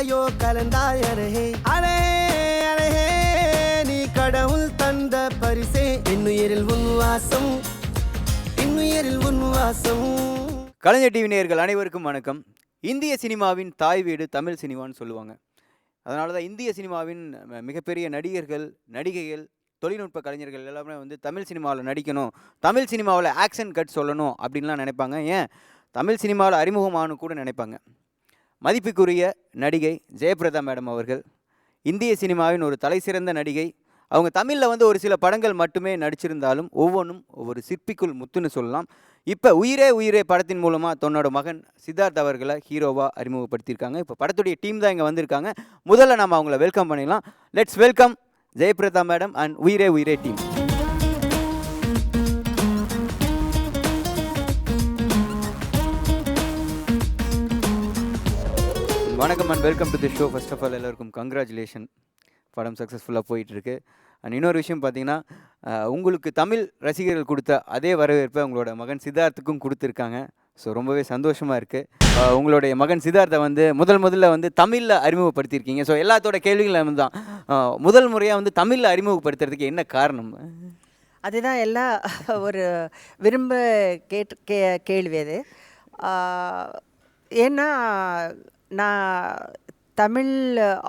எதையோ கலந்தாய் அழகே அழே அழகே நீ கடவுள் தந்த பரிசே இன்னுயிரில் உன்வாசம் இன்னுயிரில் உன்வாசம். கலைஞர் டிவி நேயர்கள் அனைவருக்கும் வணக்கம். இந்திய சினிமாவின் தாய் வீடு தமிழ் சினிமான்னு சொல்லுவாங்க. அதனால தான் இந்திய சினிமாவின் மிகப்பெரிய நடிகர்கள், நடிகைகள், தொழில்நுட்ப கலைஞர்கள் எல்லாமே வந்து தமிழ் சினிமாவில் நடிக்கணும், தமிழ் சினிமாவில் ஆக்ஷன் கட் சொல்லணும் அப்படின்லாம் நினைப்பாங்க. ஏன் தமிழ் சினிமாவில் அறிமுகமானு கூட நினைப்பாங்க. மதிப்புக்குரிய நடிகை ஜெயபிரதா மேடம் அவர்கள் இந்திய சினிமாவின் ஒரு தலை சிறந்த நடிகை. அவங்க தமிழில் வந்து ஒரு சில படங்கள் மட்டுமே நடிச்சிருந்தாலும் ஒவ்வொன்றும் ஒவ்வொரு சிற்பிக்குள் முத்துன்னு சொல்லலாம். இப்போ உயிரே உயிரே படத்தின் மூலமாக தன்னோட மகன் சித்தார்த் அவர்களை ஹீரோவாக அறிமுகப்படுத்தியிருக்காங்க. இப்போ படத்துடைய டீம் தான் இங்கே வந்திருக்காங்க. முதல்ல நம்ம அவங்கள வெல்கம் பண்ணிடலாம். Let's welcome Jayaprada madam and Uyire Uyire team. வணக்கம் and welcome to the show. First of all எல்லாருக்கும் கங்க்ராச்சுலேஷன், படம் சக்ஸஸ்ஃபுல்லாக போயிட்டுருக்கு. அண்ட் இன்னொரு விஷயம் பார்த்தீங்கன்னா, உங்களுக்கு தமிழ் ரசிகர்கள் கொடுத்த அதே வரவேற்பை உங்களோட மகன் சித்தார்த்துக்கும் கொடுத்துருக்காங்க. ஸோ ரொம்பவே சந்தோஷமாக இருக்குது. உங்களுடைய மகன் சித்தார்த்தை வந்து முதல்ல வந்து தமிழில் அறிமுகப்படுத்தியிருக்கீங்க. ஸோ எல்லாத்தோட கேள்விகளும் தான், முதல் முறையாக வந்து தமிழில் அறிமுகப்படுத்துறதுக்கு என்ன காரணம்? அதுதான் எல்லாம் ஒரு விரும்ப கேள்வி அது. ஏன்னா நான் தமிழ்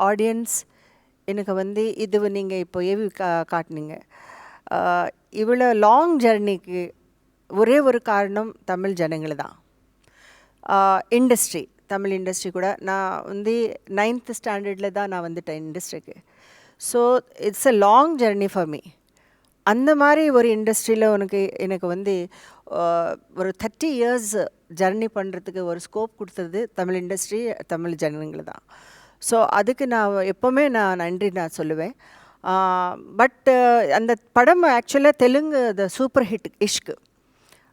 ஆடியன்ஸ் எனக்கு வந்து இது நீங்கள் இப்போ ஏவி காட்டினீங்க. இவ்வளோ லாங் ஜர்னிக்கு ஒரே ஒரு காரணம் தமிழ் ஜனங்கள் தான். இண்டஸ்ட்ரி, தமிழ் இண்டஸ்ட்ரி கூட நான் வந்து 9th ஸ்டாண்டர்டில் தான் நான் வந்துட்டேன் இண்டஸ்ட்ரிக்கு. So it's a long journey for me. அந்த மாதிரி ஒரு இண்டஸ்ட்ரியில் எனக்கு வந்து ஒரு 30 years ஜர்னி பண்ணுறதுக்கு ஒரு ஸ்கோப் கொடுத்தது தமிழ் இண்டஸ்ட்ரி, தமிழ் ஜனங்கள் தான். ஸோ அதுக்கு நான் எப்போவுமே நன்றி சொல்லுவேன். பட் அந்த படம் ஆக்சுவலாக தெலுங்கு த சூப்பர் ஹிட் இஷ்க்.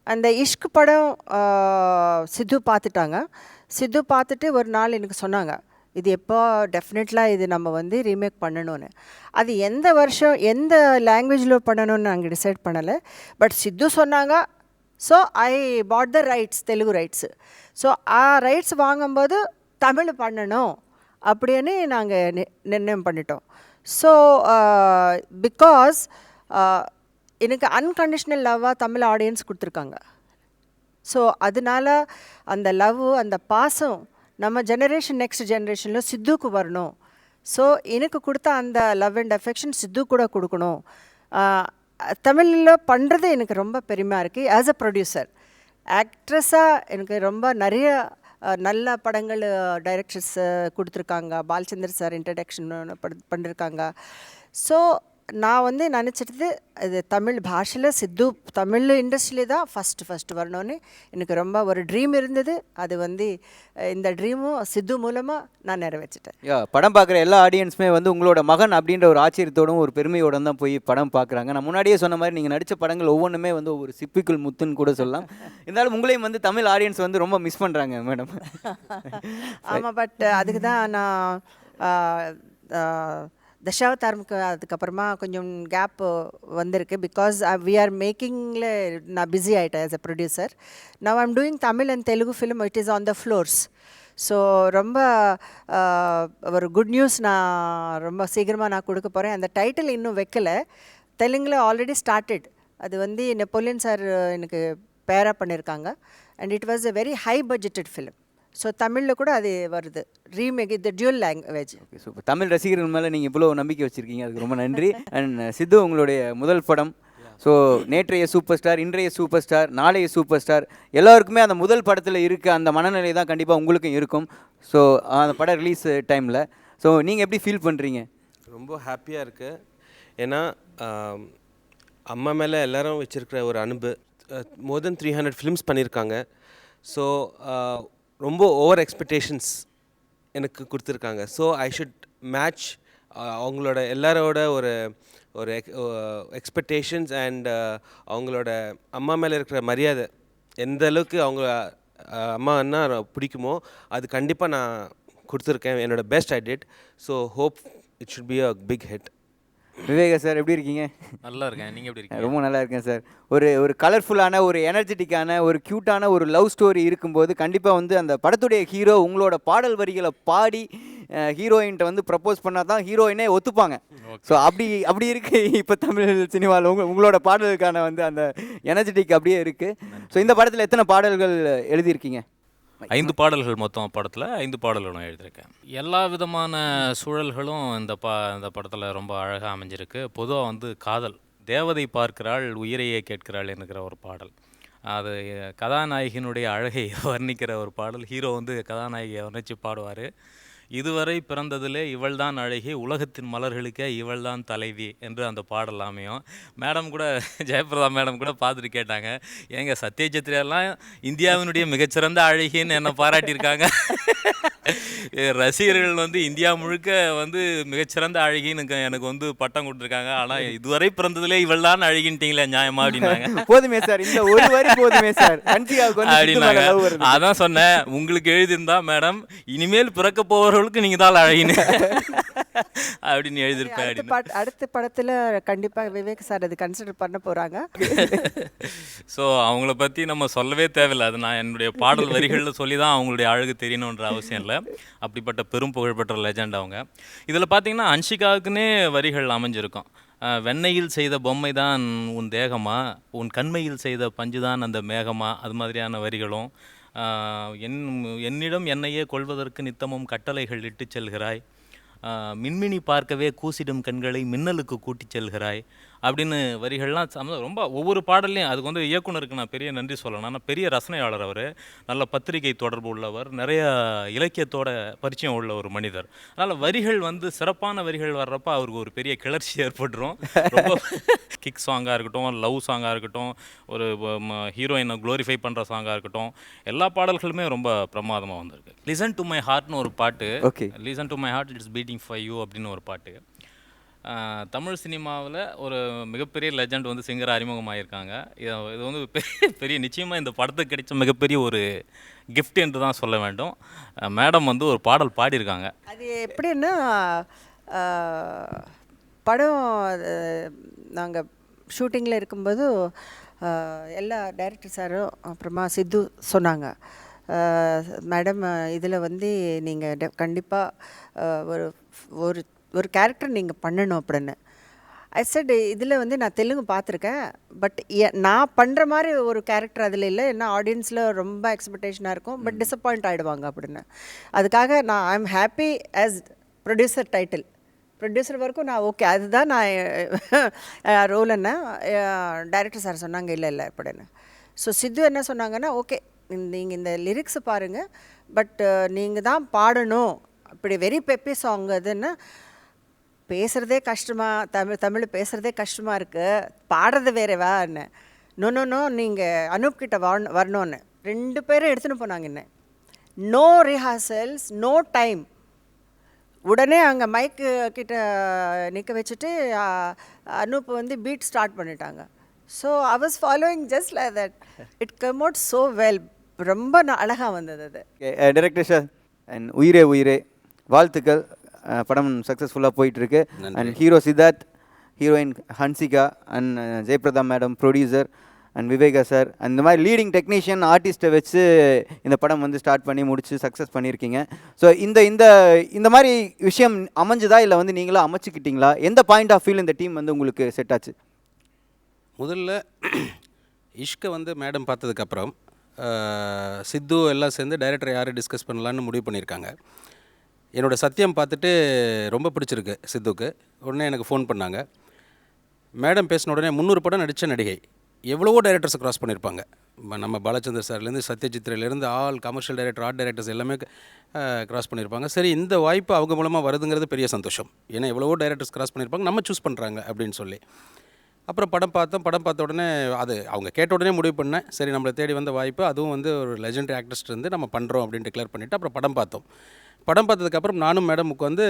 அந்த இஷ்க் படம் சித்து பார்த்துட்டாங்க. சித்து பார்த்துட்டு ஒரு நாள் எனக்கு சொன்னாங்க, இது எப்போ டெஃபினெட்லாக இது நம்ம வந்து ரீமேக் பண்ணணும்னு. அது எந்த வருஷம் எந்த லாங்குவேஜில் பண்ணணும்னு நாங்கள் டிசைட் பண்ணலை. பட் சித்து சொன்னாங்க. So I bought the rights, Telugu rights. So rights வாங்கும்போது தமிழ் பண்ணணும் அப்படின்னு நாங்கள் நிர்ணயம் பண்ணிட்டோம். ஸோ பிகாஸ் எனக்கு அன்கண்டிஷ்னல் லவ்வாக தமிழ் ஆடியன்ஸ் கொடுத்துருக்காங்க. ஸோ அதனால் அந்த லவ், அந்த பாசம் நம்ம ஜெனரேஷன் நெக்ஸ்ட் ஜெனரேஷனில் சித்துக்கு வரணும். ஸோ எனக்கு கொடுத்த அந்த லவ் அண்ட் அஃபெக்ஷன் சித்து கூட கொடுக்கணும். தமிழில் பண்ணுறது எனக்கு ரொம்ப பெருமையாக இருக்குது. ஆஸ் அ ப்ரொடியூசர், ஆக்ட்ரஸாக எனக்கு ரொம்ப நிறைய நல்ல படங்கள் டைரக்டர்ஸ் கொடுத்துருக்காங்க. பாலச்சந்தர் சார் இன்ட்ரடக்ஷன் பண்ணியிருக்காங்க. ஸோ நான் வந்து நினச்சிட்டு இது தமிழ் பாஷையில் சித்து தமிழ் இண்டஸ்ட்ரியிலே தான் ஃபஸ்ட்டு வரணும்னு எனக்கு ரொம்ப ஒரு ட்ரீம் இருந்தது. அது வந்து இந்த ட்ரீமும் சித்து மூலமாக நான் நிறைவேற்றிட்டேன். படம் பார்க்குற எல்லா ஆடியன்ஸுமே வந்து உங்களோட மகன் அப்படின்ற ஒரு ஆச்சரியத்தோடும் ஒரு பெருமையோடு தான் போய் படம் பார்க்குறாங்க. நான் முன்னாடியே சொன்ன மாதிரி நீங்கள் நடித்த படங்கள் ஒவ்வொன்றுமே வந்து ஒரு சிப்பிக்குள் முத்துன்னு கூட சொல்லலாம். இருந்தாலும் உங்களையும் வந்து தமிழ் ஆடியன்ஸ் வந்து ரொம்ப மிஸ் பண்ணுறாங்க மேடம். ஆமாம், பட் அதுக்கு தான் நான் தசாவதாரமுக்கு அதுக்கப்புறமா கொஞ்சம் கேப் வந்திருக்கு. பிகாஸ் வி ஆர் மேக்கிங்கில் நான் பிஸி ஆகிட்டேன் as a producer. Now I'm doing Tamil and Telugu film. It is on the floors. So ரொம்ப ஒரு குட் நியூஸ் நான் ரொம்ப சீக்கிரமாக நான் கொடுக்க போகிறேன். அந்த டைட்டில் இன்னும் வைக்கலை. தெலுங்கில் ஆல்ரெடி ஸ்டார்டட். அது வந்து நெப்போலியன் சார் எனக்கு பேரா பண்ணியிருக்காங்க. And it was a very high budgeted film. So தமிழில் கூட அது வருது, ரீமேக், இது dual language. Okay, super. Tamil ரசிகர்கள் மேலே நீங்கள் இவ்வளோ நம்பிக்கை வச்சுருக்கீங்க, அதுக்கு ரொம்ப நன்றி. அண்ட் சித்து, உங்களுடைய முதல் படம். ஸோ நேற்றைய சூப்பர் ஸ்டார், இன்றைய சூப்பர் ஸ்டார், நாளைய சூப்பர் ஸ்டார், எல்லாருக்குமே அந்த முதல் படத்தில் இருக்க அந்த மனநிலை தான் கண்டிப்பாக உங்களுக்கும் இருக்கும். ஸோ அந்த படம் ரிலீஸ் டைமில் ஸோ நீங்கள் எப்படி ஃபீல் பண்ணுறீங்க? ரொம்ப ஹாப்பியாக இருக்குது. ஏன்னா அம்மா மேலே எல்லோரும் வச்சுருக்கிற ஒரு அன்பு. மோர் தென் 300 ஃபிலிம்ஸ் பண்ணியிருக்காங்க. ஸோ ரொம்ப ஓவர் எக்ஸ்பெக்டேஷன்ஸ் எனக்கு கொடுத்துருக்காங்க. ஸோ ஐ ஷுட் மேட்ச் அவங்களோட எல்லாரோட ஒரு ஒரு எக்ஸ்பெக்டேஷன்ஸ் அண்ட் அவங்களோட அம்மா மேலே இருக்கிற மரியாதை எந்த அளவுக்கு அவங்க அம்மா அண்ணா பிடிக்குமோ அது கண்டிப்பாக நான் கொடுத்துருக்கேன். என்னோட best I did. So hope it should be a big hit. Vivek sir எப்படி இருக்கீங்க? நல்லா இருக்கேன். நீங்கள் எப்படி இருக்கீங்க? ரொம்ப நல்லா இருக்கேன் சார். ஒரு கலர்ஃபுல்லான, ஒரு எனர்ஜெட்டிக்கான, ஒரு க்யூட்டான ஒரு லவ் ஸ்டோரி இருக்கும்போது கண்டிப்பாக வந்து அந்த படத்துடைய ஹீரோ உங்களோட பாடல் வரிகளை பாடி ஹீரோயின்ட்ட வந்து ப்ரப்போஸ் பண்ணால் தான் ஹீரோயினே ஒத்துப்பாங்க. ஸோ அப்படி இருக்கு இப்போ தமிழ் சினிமாவில் உங்களோட பாடலுக்கான வந்து அந்த எனர்ஜெட்டிக் அப்படியே இருக்குது. ஸோ இந்த படத்தில் எத்தனை பாடல்கள் எழுதியிருக்கீங்க? 5 பாடல்கள் மொத்தம் படத்தில் 5 பாடல்களும் எழுதியிருக்கேன். எல்லா விதமான சூழல்களும் இந்த படத்தில் ரொம்ப அழகாக அமைஞ்சிருக்கு. பொதுவாக வந்து காதல், தேவதை பார்க்கிறாள் உயிரையே கேட்கிறாள் என்கிற ஒரு பாடல், அது கதாநாயகினுடைய அழகை வர்ணிக்கிற ஒரு பாடல். ஹீரோ வந்து கதாநாயகியை வர்ணித்து பாடுவார். இதுவரை பிறந்ததிலே இவள்தான் அழகி, உலகத்தின் மலர்களுக்கே இவள்தான் தலைவி என்று அந்த பாடல் அமையும். மேடம் கூட, ஜெயபிரதா மேடம் கூட பார்த்துட்டு கேட்டாங்க, ஏங்க சத்யஜித்ரேலாம் இந்தியாவினுடைய மிகச்சிறந்த அழகின்னு என்னை பாராட்டியிருக்காங்க, ரசிகர்கள் வந்து இந்தியா முழுக்க வந்து மிகச்சிறந்த அழகின்னு எனக்கு வந்து பட்டம் கொடுத்துருக்காங்க, ஆனால் இதுவரை பிறந்ததிலே இவள்தான் அழகின்ட்டீங்களே நியாயமா அப்படின்னாங்க. போதுமே சார், இந்த ஒரு வரி போதுமே சார் அப்படின்னாங்க. அதான் சொன்னேன், உங்களுக்கு எழுதியிருந்தா மேடம் இனிமேல் பிறக்க போகிறவர்களுக்கு நீங்கள் தான் அழகின்னு அப்படின்னு எழுதியிருப்பேன். அடுத்த படத்தில் கண்டிப்பாக விவேக் சார் அது கன்சிடர் பண்ண போகிறாங்க. ஸோ அவங்கள பற்றி நம்ம சொல்லவே தேவையில்லை, அது நான் என்னுடைய பாடல் வரிகளில் சொல்லி தான் அவங்களுடைய அழகு தெரியணுன்ற அவசியம் இல்லை. அப்படிப்பட்ட பெரும் புகழ்பெற்ற லெஜண்ட் அவங்க. இதில் பார்த்தீங்கன்னா ஹன்சிகாவுக்குன்னே வரிகள் அமைஞ்சிருக்கும். வெண்ணையில் செய்த பொம்மை தான் உன் தேகமா, உன் கண்மையில் செய்த பஞ்சு தான் அந்த மேகமா, அது மாதிரியான வரிகளும். என்னிடம் என்னையே கொள்வதற்கு நித்தமும் கட்டளைகள் இட்டு செல்கிறாய், மின்மினி பார்க்கவே கூசிடும் கண்களை மின்னலுக்கு கூட்டிச் செல்கிறாய் அப்படின்னு வரிகள்லாம் ரொம்ப ஒவ்வொரு பாடல்லையும். அதுக்கு வந்து இயக்குனருக்கு நான் பெரிய நன்றி சொல்லணும். ஆனால் பெரிய ரசனையாளர் அவர், நல்ல பத்திரிகை தொடர்பு உள்ளவர், நிறைய இலக்கியத்தோட பரிச்சயம் உள்ள ஒரு மனிதர். அதனால் வரிகள் வந்து சிறப்பான வரிகள் வர்றப்போ அவருக்கு ஒரு பெரிய கிளர்ச்சி ஏற்பட்டுரும். ரொம்ப கிக் சாங்காக இருக்கட்டும், லவ் சாங்காக இருக்கட்டும், ஒரு ஹீரோயினை க்ளோரிஃபை பண்ணுற சாங்காக இருக்கட்டும், எல்லா பாடல்களுமே ரொம்ப பிரமாதமாக வந்திருக்கு. லிசன் டு மை ஹார்ட்னு ஒரு பாட்டு, listen to my heart it's beating for you அப்படின்னு ஒரு பாட்டு. தமிழ் சினிமாவில் ஒரு மிகப்பெரிய லெஜண்ட் வந்து சிங்கர் அறிமுகமாகியிருக்காங்க. இது வந்து பெரிய நிச்சயமாக இந்த படத்துக்கு கிடைச்ச மிகப்பெரிய ஒரு கிஃப்ட் என்று தான் சொல்ல வேண்டும். மேடம் வந்து ஒரு பாடல் பாடியிருக்காங்க. அது எப்படின்னா, படம் நாங்கள் ஷூட்டிங்கில் இருக்கும்போது எல்லா டைரக்டர் சாரும் அப்புறமா சித்து சொன்னாங்க, மேடம் இதில் வந்து நீங்கள் கண்டிப்பாக ஒரு ஒரு கேரக்டர் நீங்கள் பண்ணணும் அப்படின்னு. ஐ செட் இதில் வந்து நான் தெலுங்கு பார்த்துருக்கேன், பட் நான் பண்ணுற மாதிரி ஒரு கேரக்டர் அதில் இல்லை, ஏன்னா ஆடியன்ஸில் ரொம்ப எக்ஸ்பெக்டேஷனாக இருக்கும், பட் டிசப்பாயிண்ட் ஆகிடுவாங்க அப்படின்னு. அதுக்காக நான் I am happy as producer title, producer வரைக்கும் நான் ஓகே, அதுதான் நான் ரோல். என்ன டைரக்டர் சார் சொன்னாங்க இல்லை அப்படின்னு. ஸோ சித்து என்ன சொன்னாங்கன்னா, ஓகே நீங்கள் இந்த லிரிக்ஸை பாருங்கள், பட் நீங்கள் தான் பாடணும், அப்படி வெரி பெப்பி சாங் அதுன்னா பேசுகிறதே கஷ்டமாக, தமிழ் பேசுகிறதே கஷ்டமாக இருக்குது, பாடுறது வேறவா என்ன. நோ நீங்கள் அனூப் கிட்ட வரணும்னு 2 பேரும் எடுத்துன்னு போனாங்க. என்ன நோ ரிஹார்சல்ஸ், நோ டைம், உடனே அங்கே மைக்கு கிட்ட நிற்க வச்சுட்டு அனூப் வந்து பீட் ஸ்டார்ட் பண்ணிட்டாங்க. So I was following just like that, it come out so well, ரொம்ப அழகாக வந்தது அது. டைரக்டர் சார் அண்ட் உயிரே உயிரே வாழ்த்துக்கள், படம் சக்ஸஸ்ஃபுல்லாக போயிட்டுருக்கு. And hero Siddharth, heroine Hansika and Jayaprada madam producer and Viveka sir, அந்த மாதிரி லீடிங் டெக்னீஷியன் ஆர்டிஸ்ட்டை வச்சு இந்த படம் வந்து ஸ்டார்ட் பண்ணி முடிச்சு சக்ஸஸ் பண்ணியிருக்கீங்க. ஸோ இந்த இந்த இந்த மாதிரி விஷயம் அமைஞ்சுதா இல்லை வந்து நீங்களா அமைச்சிக்கிட்டீங்களா? எந்த பாயிண்ட் ஆஃப் வியூவில் இந்த டீம் வந்து உங்களுக்கு செட் ஆச்சு? முதல்ல இஷ்கை வந்து மேடம் பார்த்ததுக்கப்புறம் சித்து எல்லாம் சேர்ந்து டைரக்டர் யாரை டிஸ்கஸ் பண்ணலான்னு முடிவு பண்ணியிருக்காங்க. என்னோடய சத்தியம் பார்த்துட்டு ரொம்ப பிடிச்சிருக்கு சித்துக்கு. உடனே எனக்கு ஃபோன் பண்ணாங்க. மேடம் பேசின உடனே 300 படம் நடித்த நடிகை, எவ்வளவோ டைரக்டர்ஸை க்ராஸ் பண்ணியிருப்பாங்க. நம்ம பாலச்சந்தர் சார்லேருந்து சத்யஜித்ரேலேருந்து all commercial director, art directors எல்லாமே க்ராஸ் பண்ணியிருப்பாங்க. சரி, இந்த வாய்ப்பு அவங்க மூலமாக வருதுங்கிறது பெரிய சந்தோஷம். ஏன்னா எவ்வளவோ டைரக்டர்ஸ் க்ராஸ் பண்ணியிருப்பாங்க, நம்ம சூஸ் பண்ணுறாங்க அப்படின்னு சொல்லி. அப்புறம் படம் பார்த்த உடனே அது அவங்க கேட்ட உடனே முடிவு பண்ணேன், சரி நம்மளை தேடி வந்த வாய்ப்பு, அதுவும் வந்து ஒரு லெஜெண்டரி ஆக்டர்ஸ்ட் இருந்து நம்ம பண்ணுறோம் அப்படின்னு டிக்ளேர் பண்ணிவிட்டு அப்புறம் படம் பார்த்தோம். படம் பார்த்ததுக்கப்புறம் நானும் மேடமுக்கு வந்து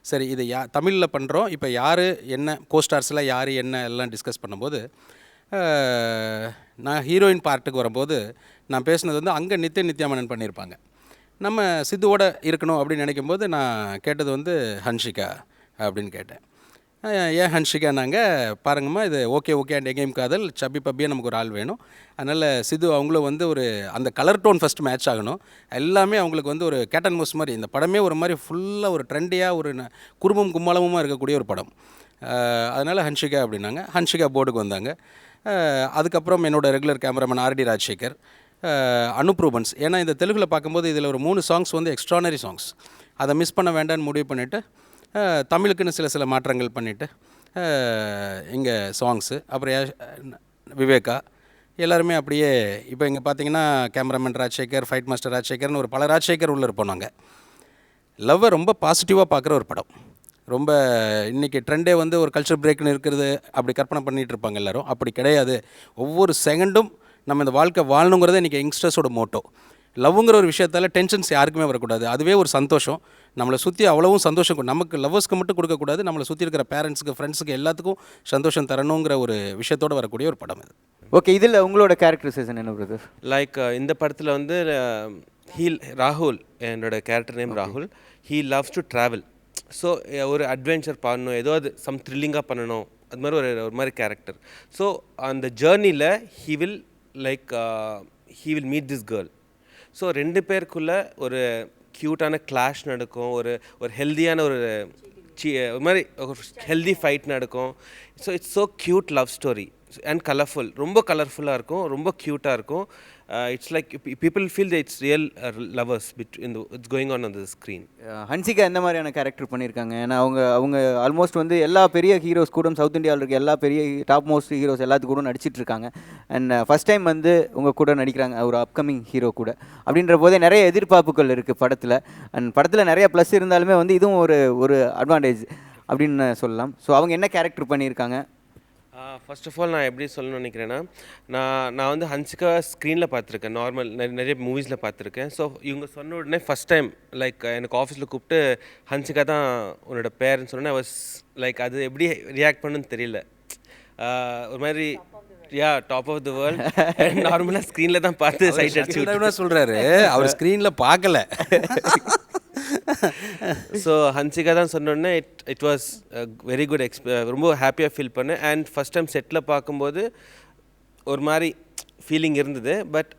சரி இது தமிழில் பண்ணுறோம், இப்போ யார் என்ன கோஸ்டார்ஸ்லாம் யார் என்ன எல்லாம் டிஸ்கஸ் பண்ணும்போது, நான் ஹீரோயின் பார்ட்டுக்கு வரும்போது நான் பேசினது வந்து அங்கே நித்யாமனன் பண்ணியிருப்பாங்க, நம்ம சித்துவோட இருக்கணும் அப்படின்னு நினைக்கும்போது நான் கேட்டது வந்து ஹன்ஷிகா அப்படின்னு கேட்டேன். ஏன் ஹன்ஷிகானாங்க, பாருங்கம்மா இது ஓகே ஓகே அண்ட் எங்கேயும் காதல் சப்பி பப்பியாக நமக்கு ஒரு ஆள் வேணும். அதனால் சிது அவங்களும் வந்து ஒரு அந்த கலர் டோன் ஃபஸ்ட்டு மேட்ச் ஆகணும். எல்லாமே அவங்களுக்கு வந்து ஒரு கேட்டன் மோஸ் மாதிரி இந்த படமே ஒரு மாதிரி ஃபுல்லாக ஒரு ட்ரெண்டியாக ஒரு குறும்பும் கும்மாளமுமாக இருக்கக்கூடிய ஒரு படம். அதனால் ஹன்ஷிகா அப்படின்னாங்க. ஹன்ஷிகா போர்டுக்கு வந்தாங்க. அதுக்கப்புறம் என்னோடய ரெகுலர் கேமராமேன் ஆர்டி ராஜசேகர், அனுப் ரூபன்ஸ். ஏன்னா இந்த தெலுங்கில் பார்க்கும்போது இதில் ஒரு 3 சாங்ஸ் வந்து எக்ஸ்ட்ரானரி சாங்ஸ், அதை மிஸ் பண்ண வேண்டாம்னு முடிவு பண்ணிவிட்டு தமிழுக்குன்னு சில மாற்றங்கள் பண்ணிவிட்டு இங்கே சாங்ஸு, அப்புறம் விவேகா எல்லாருமே அப்படியே. இப்போ இங்கே பார்த்தீங்கன்னா கேமராமேன் ராஜசேகர், ஃபைட் மாஸ்டர் ராஜசேகர்னு ஒரு பல ராஜசேகர் உள்ளே இருப்போம் நாங்கள். லவ்வை ரொம்ப பாசிட்டிவாக பார்க்குற ஒரு படம். ரொம்ப இன்றைக்கி ட்ரெண்டே வந்து ஒரு கல்ச்சர் பிரேக்னு இருக்கிறது அப்படி கற்பனை பண்ணிகிட்டு இருப்பாங்க எல்லோரும். அப்படி கிடையாது. ஒவ்வொரு செகண்டும் நம்ம இந்த வாழ்க்கை வாழணுங்கிறத இன்றைக்கி யங்ஸ்டர்ஸோட மோட்டோ. லவ்வுங்கிற ஒரு விஷயத்தால் டென்ஷன்ஸ் யாருக்குமே வரக்கூடாது. அதுவே ஒரு சந்தோஷம். நம்மளை சுற்றி அவ்வளவும் சந்தோஷம் நமக்கு லவ்வர்ஸ்க்கு மட்டும் கொடுக்கக்கூடாது, நம்மளை சுற்றி இருக்கிற பேரண்ட்ஸுக்கு, ஃப்ரெண்ட்ஸுக்கு எல்லாத்துக்கும் சந்தோஷம் தரணுங்கிற ஒரு விஷயத்தோடு வரக்கூடிய ஒரு படம் இது. ஓகே, இதில் உங்களோட கேரக்டரைசேஷன் என்ன பிரதர்? லைக் இந்த படத்தில் வந்து ராகுல், என்னோட கேரக்டர் நேம் ராகுல், he loves to travel. So ஒரு அட்வென்ச்சர் பண்ணணும், ஏதோ அது சம் த்ரில்லிங்காக பண்ணணும், அது மாதிரி ஒரு மாதிரி கேரக்டர். ஸோ அந்த ஜேர்னியில் he will meet this girl. So 2 பேருக்குள்ளே ஒரு க்யூட்டான கிளாஷ் நடக்கும், ஒரு ஹெல்தியான ஒரு மாதிரி ஒரு ஹெல்தி ஃபைட் நடக்கும். So it's so cute love story and colourful. ரொம்ப கலர்ஃபுல்லாக இருக்கும், ரொம்ப க்யூட்டாக இருக்கும். It's like people feel it's real lovers it's going on the screen. Hansika எந்த மாதிரியான கேரக்டர் பண்ணியிருக்காங்க? ஏன்னா அவங்க ஆல்மோஸ்ட் வந்து எல்லா பெரிய ஹீரோஸ் கூட, சவுத் இந்தியாவில் இருக்க எல்லா பெரிய டாப் மோஸ்ட் ஹீரோஸ் எல்லாத்துக்கு கூட நடிச்சிட்டு இருக்காங்க. அண்ட் ஃபஸ்ட் டைம் வந்து உங்கள் கூட நடிக்கிறாங்க, ஒரு அப்கமிங் ஹீரோ கூட. அப்படின்ற போதே நிறைய எதிர்பார்ப்புகள் இருக்குது படத்தில். அண்ட் படத்தில் நிறைய ப்ளஸ் இருந்தாலுமே வந்து இதுவும் ஒரு அட்வான்டேஜ் அப்படின்னு சொல்லலாம். ஸோ அவங்க என்ன கேரக்டர் பண்ணியிருக்காங்க? ஃபர்ஸ்ட் ஆஃப் ஆல் நான் எப்படி சொல்லணும்னு நினைக்கிறேன்னா, நான் வந்து ஹன்சிகா ஸ்க்ரீனில் பார்த்துருக்கேன், நார்மல் நிறைய மூவிஸில் பார்த்துருக்கேன். ஸோ இவங்க சொன்ன உடனே ஃபஸ்ட் டைம் லைக் எனக்கு ஆஃபீஸில் கூப்பிட்டு ஹன்சிகா தான் உன்னோட பேருன்னு சொன்னேன். வாஸ் லைக் அது எப்படி ரியாக்ட் பண்ணுன்னு தெரியல. ஒரு மாதிரி டாப் ஆஃப் த வேர்ல்ட். நார்மலாக ஸ்க்ரீனில் தான் பார்த்து சைட் அடிச்சு சொல்கிறாரு, அவர் ஸ்க்ரீனில் பார்க்கல. ஸோ ஹன்சிகா தான் சொன்னோடனே இட் வாஸ் வெரி குட் ரொம்ப ஹாப்பியாக ஃபீல் பண்ணேன். அண்ட் ஃபஸ்ட் டைம் செட்டில் பார்க்கும்போது ஒரு மாதிரி ஃபீலிங் இருந்தது. But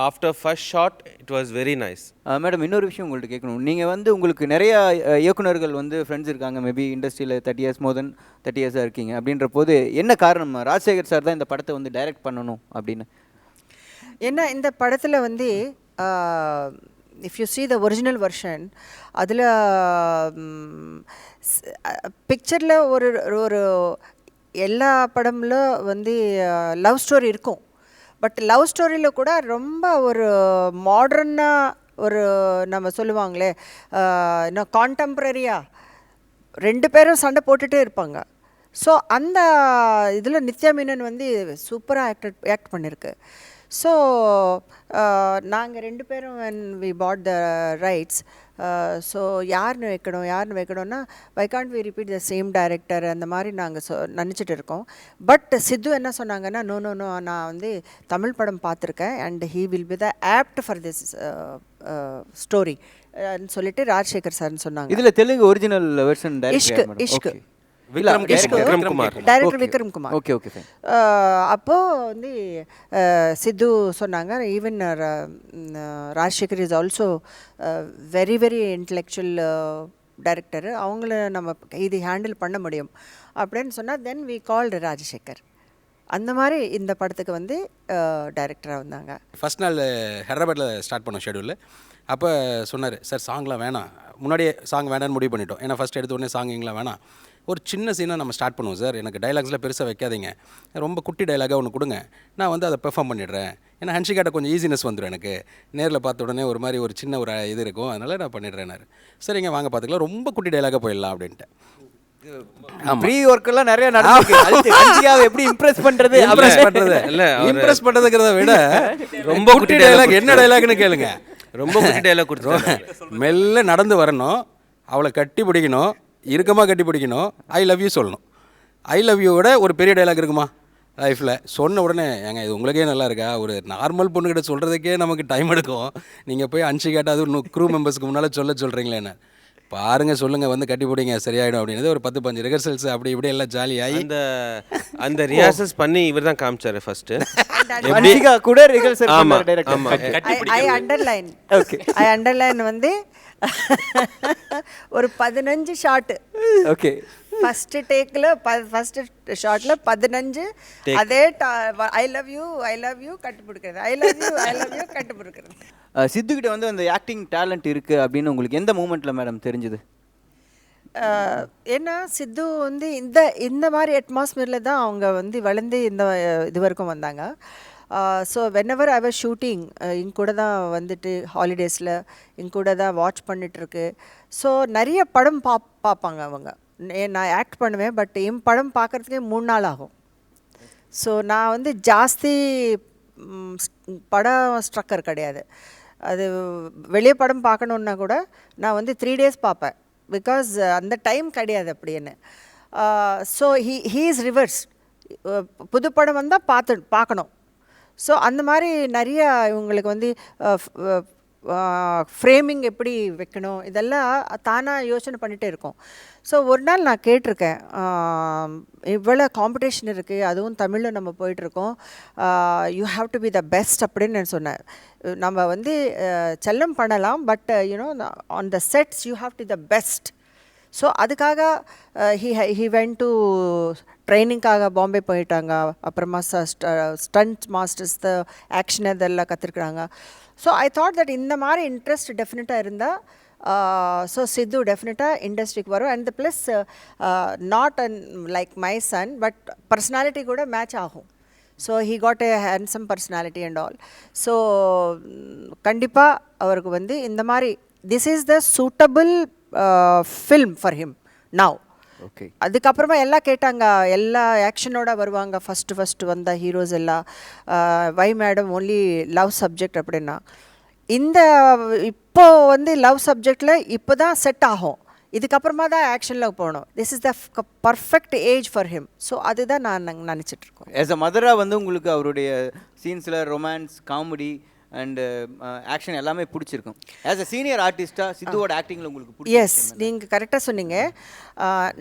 after first shot it was very nice. Madam, இன்னொரு விஷயம் உங்கள்கிட்ட கேட்கணும். நீங்கள் வந்து உங்களுக்கு நிறையா இயக்குனர்கள் வந்து ஃப்ரெண்ட்ஸ் இருக்காங்க, மேபி இண்டஸ்ட்ரியில் 30 years மோர் தென் 30 years இருக்கீங்க. அப்படின்ற போது என்ன காரணம் ராஜசேகர் சார் தான் இந்த படத்தை வந்து டைரக்ட் பண்ணணும் அப்படின்னு? ஏன்னா இந்த படத்தில் வந்து if you see the original version, அதில் பிக்சரில் ஒரு எல்லா படம்ல வந்து லவ் ஸ்டோரி இருக்கும். பட் லவ் ஸ்டோரியில் கூட ரொம்ப ஒரு மாடர்னாக ஒரு நம்ம சொல்லுவாங்களே இன்னும் கான்டெம்ப்ரரியாக 2 பேரும் சண்டை போட்டுகிட்டே இருப்பாங்க. ஸோ அந்த இதில் நித்யா மேனன் வந்து சூப்பராக ஆக்ட் பண்ணியிருக்கு. ஸோ நாங்கள் 2 பேரும் when we bought the rights, so யாருன்னு வைக்கணும்னா why can't we repeat the same director அந்த மாதிரி நாங்கள் நினச்சிட்டு இருக்கோம். பட் சித்து என்ன சொன்னாங்கன்னா, நோ நான் வந்து தமிழ் படம் பார்த்துருக்கேன் and he will be the apt for this story சொல்லிட்டு ராஜசேகர் சார்னு சொன்னாங்க. இதில் Telugu original version Ishq Vikram Kumar. Okay okay fine. அப்போது வந்து சித்து சொன்னாங்க, even Rajasekhar is also very very intellectual director, அவங்கள நம்ம இது ஹேண்டில் பண்ண முடியும் அப்படின்னு சொன்னால் தென் வி கால்டு ராஜசேகர். அந்த மாதிரி இந்த படத்துக்கு வந்து டைரக்டராக வந்தாங்க. ஃபஸ்ட் நாள் ஹைதராபாத்தில் ஸ்டார்ட் பண்ணோம் ஷெடியூலில். அப்போ சொன்னார், சார் சாங்லாம் வேணாம், முன்னாடியே சாங் வேணான்னு முடிவு பண்ணிட்டோம். ஏன்னா ஃபஸ்ட் எடுத்த உடனே சாங் எங்களாம் வேணாம், ஒரு சின்ன சீனாக நம்ம ஸ்டார்ட் பண்ணுவோம் சார், எனக்கு டைலாக்ஸில் பெருசாக வைக்காதீங்க, ரொம்ப குட்டி டைலாகாக ஒன்று கொடுங்க, நான் வந்து அதை பெர்ஃபார்ம் பண்ணிடுறேன். ஏன்னா ஹன்ஷிகாட்ட கொஞ்சம் ஈஸினஸ் வந்துடும், எனக்கு நேரில் பார்த்த உடனே ஒரு மாதிரி ஒரு சின்ன ஒரு இது இருக்கும், அதனால் நான் பண்ணிடுறேன்னாரு. சரிங்க வாங்க பார்த்துக்கலாம், ரொம்ப குட்டி டைலாகாக போயிடலாம் அப்படின்ட்டு. ப்ரீ ஒர்க்கெல்லாம் நிறைய நடந்துருக்கு. எப்படி இம்ப்ரெஸ் பண்ணுறது இல்லை, இம்ப்ரெஸ் பண்ணுறதுங்கிறத விட ரொம்ப குட்டி டைலாக் என்ன டைலாக்னு கேளுங்க. ரொம்ப குட்டி டைலாக் கொடுத்துருவோம். மெல்ல நடந்து வரணும், அவளை கட்டி பிடிக்கணும், இறுக்கமாக கட்டி பிடிக்கணும், ஐ லவ் யூ சொல்லணும். ஐ லவ் யூவோட ஒரு பெரிய டைலாக் இருக்குமா லைஃப்பில்? சொன்ன உடனே ஏங்க இது உங்களுக்கே நல்லா இருக்கா, ஒரு நார்மல் பொண்ணுக்கிட்ட சொல்கிறதுக்கே நமக்கு டைம் எடுக்கும், நீங்கள் போய் ஹன்ஷிகாட்ட அது க்ரூ மெம்பர்ஸ்க்கு முன்னால் சொல்கிறீங்களே என்ன? பாருங்கள் சொல்லுங்கள் வந்து கட்டி போடிங்க சரியாயிடும் அப்படின்றது ஒரு 10-15 ரிஹர்சல்ஸ் அப்படி இப்படி எல்லாம் ஜாலியாகி அந்த ரிஹர்சல்ஸ் பண்ணி இவர் தான் காமிச்சாரு ஃபர்ஸ்ட்டு. ஹன்ஷிகா கூட ரிஹர்சல் ஆமா, பண்ணாரு டைரக்டர். ஆமா. I underline okay I underline வந்து ஒரு 15 ஷாட்டு ஓகே ஃபர்ஸ்ட் டேக்கில் ஃபர்ஸ்ட் ஷாட்டில் 15 அதே ஐ லவ் யூ கட்டு பிடிக்கிறது, ஐ லவ் யூ கட்டு பிடிக்கிறது. சித்துக்கிட்ட வந்து அந்த ஆக்டிங் டேலண்ட் இருக்குது அப்படின்னு உங்களுக்கு எந்த மூமெண்ட்டில் மேடம் தெரிஞ்சுது? ஏன்னா சித்து வந்து இந்த மாதிரி அட்மாஸ்பியரில் தான் அவங்க வந்து வளர்ந்து இந்த இது வரைக்கும் வந்தாங்க. So whenever I was shooting இங்க கூட தான் வந்துட்டு ஹாலிடேஸில் இங்க கூட தான் வாட்ச் பண்ணிகிட்ருக்கு. ஸோ நிறைய படம் பார்ப்பாங்க அவங்க. நான் ஆக்ட் பண்ணுவேன், பட் என் படம் பார்க்குறதுக்கே 3 நாள் ஆகும். ஸோ நான் வந்து ஜாஸ்தி படம் ஸ்ட்ரக்கர் கிடையாது. அது வெளியே படம் பார்க்கணுன்னா கூட நான் வந்து 3 days பார்ப்பேன், பிகாஸ் அந்த டைம் கிடையாது அப்படின்னு. So he is reverse. புது படம் வந்தால் பார்க்கணும். ஸோ அந்த மாதிரி நிறைய இவங்களுக்கு வந்து ஃப்ரேமிங் எப்படி வைக்கணும் இதெல்லாம் தானாக யோசனை பண்ணிகிட்டே இருக்கோம். ஸோ ஒரு நாள் நான் கேட்டிருக்கேன், இவ்வளோ காம்படிஷன் இருக்குது, அதுவும் தமிழில் நம்ம போயிட்டுருக்கோம், you have to be the best அப்படின்னு நான் சொன்னேன். நம்ம வந்து செல்லம் பண்ணலாம், but you know on the sets you have to the best. So அதுக்காக ஹி வென்ட் டு ட்ரைனிங்காக பாம்பே போயிட்டாங்க. அப்புறமா ஸ்டண்ட் மாஸ்டர்ஸ் ஆக்ஷன் இதெல்லாம் கற்றுக்குறாங்க. ஸோ ஐ தாட் தட் இந்த மாதிரி இன்ட்ரெஸ்ட் டெஃபினட்டாக இருந்தால் ஸோ சித்து டெஃபினட்டாக இண்டஸ்ட்ரிக்கு வரும். And plus not like my son, but personality கூட மேட்ச் ஆகும். So he got a handsome personality and all. So கண்டிப்பாக அவருக்கு வந்து இந்த மாதிரி this is the suitable film for him now. Okay. அதுக்கப்புறமா எல்லாம் கேட்டாங்க, எல்லா ஆக்ஷனோட வருவாங்க ஃபஸ்ட்டு வந்த ஹீரோஸ் எல்லாம், வை மேடம் ஒன்லி லவ் சப்ஜெக்ட் அப்படின்னா. இந்த இப்போ வந்து லவ் சப்ஜெக்டில் இப்போ தான் செட் ஆகும், இதுக்கப்புறமா தான் ஆக்ஷனில் போகணும். This is the perfect age for him. So அதுதான் நான் நினச்சிட்ருக்கோம். ஆஸ் அ மதராக வந்து உங்களுக்கு அவருடைய சீன்ஸில் ரொமான்ஸ், காமெடி அண்ட் ஆக்ஷன் எல்லாமே பிடிச்சிருக்கும். ஆஸ் அ சீனியர் ஆர்டிஸ்டாக சித்துவோட ஆக்டிங்கில் உங்களுக்கு எஸ், நீங்கள் கரெக்டாக சொன்னீங்க.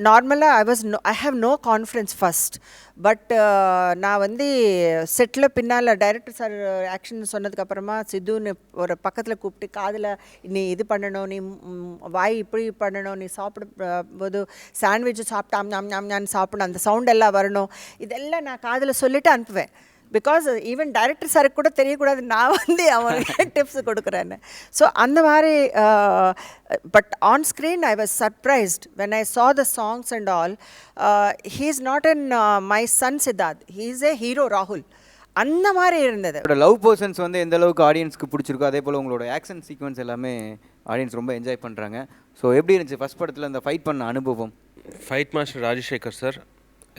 நார்மலாக I have no confidence first. But நான் வந்து செட்டில் பின்னால் டைரக்டர் சார் ஆக்ஷன் சொன்னதுக்கப்புறமா சித்துன்னு ஒரு பக்கத்தில் கூப்பிட்டு காதில் நீ இது பண்ணணும், நீ வாய் இப்படி பண்ணணும், நீ சாப்பிடும் போது சாண்ட்விட்ச் சாப்பிட்டா ஞான் சாப்பிடணும், அந்த சவுண்ட் எல்லாம் வரணும், இதெல்லாம் நான் காதில் சொல்லிவிட்டு அனுப்புவேன். பிகாஸ் ஈவன் டைரக்டர் சாருக்கு கூட தெரியக்கூடாது நான் வந்து அவங்களுக்கு டிப்ஸ் கொடுக்குறேன்னு. ஸோ அந்த மாதிரி but on screen I was surprised when I saw the songs and all. He is not in my son Siddharth, he is a hero ராகுல். அந்த மாதிரி இருந்தது. லவ் பர்சன்ஸ் வந்து எந்த அளவுக்கு ஆடியன்ஸ்க்கு பிடிச்சிருக்கோ, அதே போல் உங்களோட ஆக்ஷன் சீக்வன்ஸ் எல்லாமே ஆடியன்ஸ் ரொம்ப என்ஜாய் பண்ணுறாங்க. ஸோ எப்படி இருந்துச்சு ஃபஸ்ட் படத்தில் அந்த ஃபைட் பண்ண அனுபவம்? ஃபைட் மாஸ்டர் ராஜசேகர் சார்,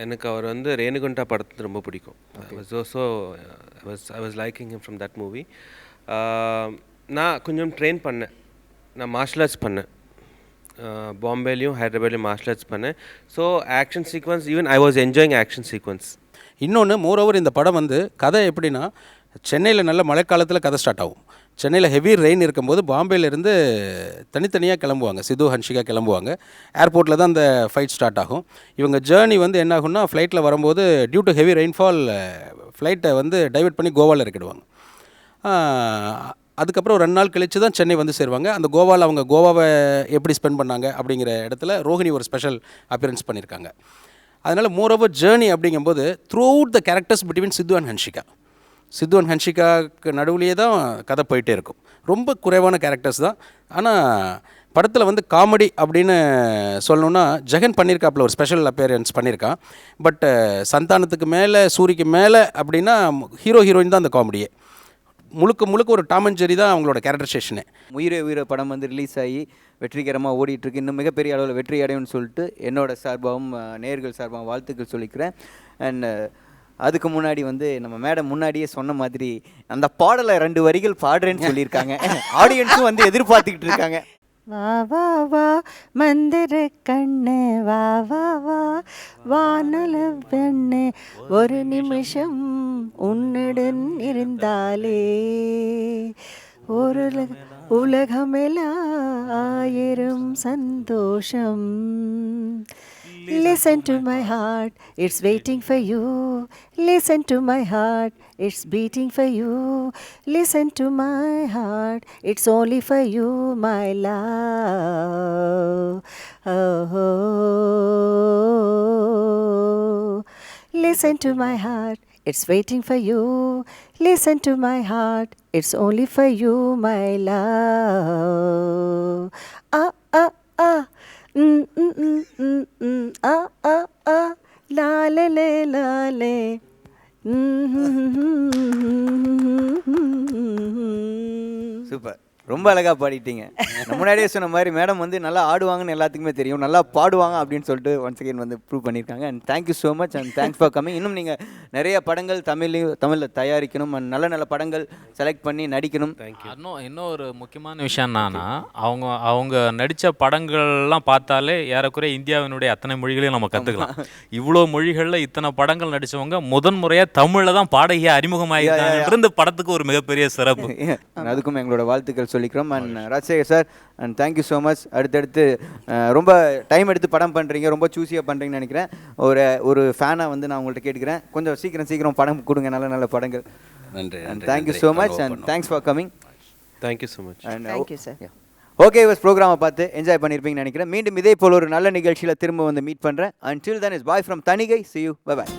எனக்கு அவர் வந்து ரேணுகுண்டா படத்து ரொம்ப பிடிக்கும். I was liking him from that movie. நான் கொஞ்சம் ட்ரெயின் பண்ணேன், நான் மார்ஷல் ஆர்ட்ஸ் பண்ணேன், பாம்பேலையும் ஹைதராபாத்லையும் மார்ஷல் ஆர்ட்ஸ் பண்ணேன். So action sequence even I was enjoying action sequence. இன்னொன்று மோரோவர் இந்த படம் வந்து கதை எப்படின்னா, சென்னையில் நல்ல மழைக்காலத்தில் கதை ஸ்டார்ட் ஆகும். சென்னையில் ஹெவி ரெயின் இருக்கும்போது பாம்பேலேருந்து தனித்தனியாக கிளம்புவாங்க, சித்து ஹன்ஷிகா கிளம்புவாங்க. ஏர்போர்ட்டில் தான் அந்த ஃபைட் ஸ்டார்ட் ஆகும். இவங்க ஜேர்னி வந்து என்ன ஆகும்னா, ஃப்ளைட்டில் வரும்போது டியூ டு ஹெவி ரெயின்ஃபால் ஃப்ளைட்டை வந்து டைவர்ட் பண்ணி கோவாவில் இறக்கிடுவாங்க. அதுக்கப்புறம் 2 நாள் கழித்து தான் சென்னை வந்து சேருவாங்க. அந்த கோவாவில் அவங்க கோவாவை எப்படி ஸ்பெண்ட் பண்ணாங்க அப்படிங்கிற இடத்துல ரோஹிணி ஒரு ஸ்பெஷல் அப்பியரன்ஸ் பண்ணியிருக்காங்க. அதனால் மோரோவர் ஜேர்னி அப்படிங்கும்போது throughout the characters between Siddhu and Hansika, Siddhu and ஹன்ஷிகாவுக்கு நடுவுலையே தான் கதை போயிட்டே இருக்கும். ரொம்ப குறைவான கேரக்டர்ஸ் தான். ஆனால் படத்தில் வந்து காமெடி அப்படின்னு சொல்லணுன்னா ஜெகன் பண்ணியிருக்காப்புல ஒரு ஸ்பெஷல் அப்பியரன்ஸ் பண்ணியிருக்கான். பட் சந்தானத்துக்கு மேலே சூரிக்கு மேலே அப்படின்னா ஹீரோ ஹீரோயின் தான் அந்த காமெடியே. முழுக்க ஒரு டாம் அண்ட் ஜெர்ரி தான் அவங்களோட கேரக்டரைசேஷனே. உயிரே உயிரை படம் வந்து ரிலீஸ் ஆகி வெற்றிகரமாக ஓடிட்டுருக்கு. இன்னும் மிகப்பெரிய அளவில் வெற்றி அடையும்னு சொல்லிட்டு என்னோட சார்பாகவும் நேயர்கள் சார்பாகவும் வாழ்த்துக்கள் சொல்லிக்கிறேன். அண்ட் அதுக்கு முன்னாடி வந்து நம்ம மேடம் முன்னாடியே சொன்ன மாதிரி அந்த பாடலை 2 வரிகள் பாடுறேன்னு சொல்லியிருக்காங்க. ஆடியன்ஸும் வந்து எதிர்பார்த்துக்கிட்டு இருக்காங்க. வா வா வா மந்திர கண்ணு, வா வா வா வானல பெண்ணு, ஒரு நிமிஷம் உன்னுடன் இருந்தாலே ஒரு உலகமெல்லாம் ஆயிரம் சந்தோஷம். Listen to my heart, it's waiting for you. Listen to my heart, it's beating for you. Listen to my heart, it's only for you, my love. Oh, listen to my heart, it's waiting for you. Listen to my heart, it's only for you, my love. Ah, ah, ah. லாலே லாலே. Super, ரொம்ப அழகாக பாடிட்டீங்க. நான் முன்னாடியே சொன்ன மாதிரி madam வந்து நல்லா ஆடுவாங்கன்னு எல்லாத்துக்குமே தெரியும், நல்லா பாடுவாங்க அப்படின்னு சொல்லிட்டு ஒன்ஸ் அகேன் வந்து ப்ரூவ் பண்ணியிருக்காங்க. And thank you so much and thanks for coming. இன்னும் நீங்கள் நிறைய படங்கள் தமிழில் தயாரிக்கணும் அண்ட் நல்ல நல்ல படங்கள் செலக்ட் பண்ணி நடிக்கணும். இன்னும் ஒரு முக்கியமான விஷயம் என்னன்னா, அவங்க நடித்த படங்கள்லாம் பார்த்தாலே ஏறக்குறைய இந்தியாவினுடைய அத்தனை மொழிகளையும் நம்ம கற்றுக்கலாம். இவ்வளோ மொழிகளில் இத்தனை படங்கள் நடித்தவங்க முதன்முறையாக தமிழில் தான் பாடகியாக அறிமுகமாகிருக்காங்க. இந்த படத்துக்கு ஒரு மிகப்பெரிய சிறப்பு. அதுக்கும் எங்களோட வாழ்த்துக்கள் சொல்லிக்கிறோம். And Rajasekhar sir, and thank you so much. அடுத்தடுத்து ரொம்ப டைம் எடுத்து படம் பண்ணுறீங்க, ரொம்ப சூஸியாக பண்ணுறீங்கன்னு நினைக்கிறேன். ஒரு ஃபேனாக வந்து நான் உங்கள்கிட்ட கேட்டுக்கிறேன், கொஞ்சம் சீக்கிரம் படம் கொடுங்க, நல்ல நல்ல படங்கள். நன்றி. Thank you so much and thanks for coming. Thank you so much. Thank you sir. Okay, ப்ரோக்ராமை பார்த்து என்ஜாய் பண்ணியிருப்பீங்கன்னு நினைக்கிறேன். மீண்டும் இதே போல் ஒரு நல்ல நிகழ்ச்சியில் திரும்ப வந்து மீட் பண்ணுறேன். Until then, it's bye from Tanigai. See you. Bye bye.